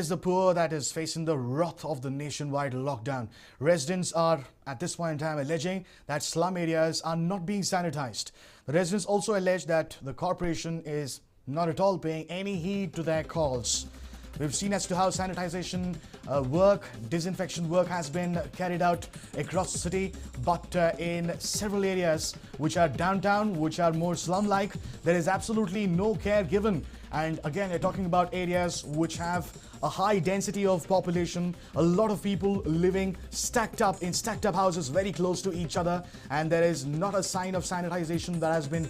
Is the poor that is facing the wrath of the nationwide lockdown. Residents are at this point in time alleging that slum areas are not being sanitized. The residents also allege that the corporation is not at all paying any heed to their calls. We've seen as to how sanitization disinfection work has been carried out across the city, but in several areas which are downtown, which are more slum-like, there is absolutely no care given. And again, we're talking about areas which have a high density of population, a lot of people living stacked up houses very close to each other, and there is not a sign of sanitization that has been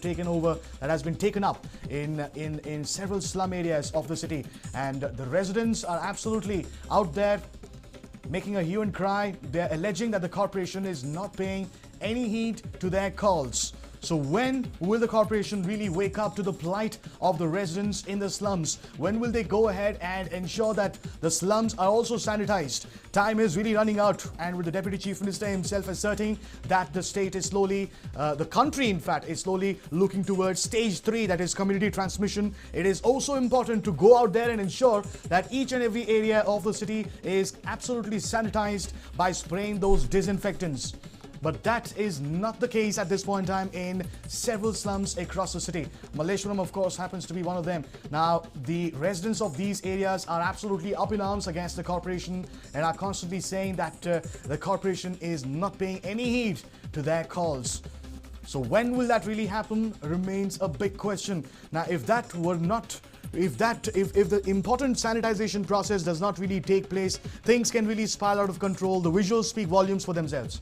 taken up in several slum areas of the city. And the residents are absolutely out there making a hue and cry. They're alleging that the corporation is not paying any heed to their calls. So when will the corporation really wake up to the plight of the residents in the slums? When will they go ahead and ensure that the slums are also sanitized? Time is really running out, and with the Deputy Chief Minister himself asserting that the state is slowly, the country in fact is slowly looking towards stage 3, that is community transmission. It is also important to go out there and ensure that each and every area of the city is absolutely sanitized by spraying those disinfectants. But that is not the case at this point in time in several slums across the city. Malleshwaram, of course, happens to be one of them. Now, the residents of these areas are absolutely up in arms against the corporation and are constantly saying that the corporation is not paying any heed to their calls. So when will that really happen remains a big question. Now, if the important sanitization process does not really take place, things can really spiral out of control. The visuals speak volumes for themselves.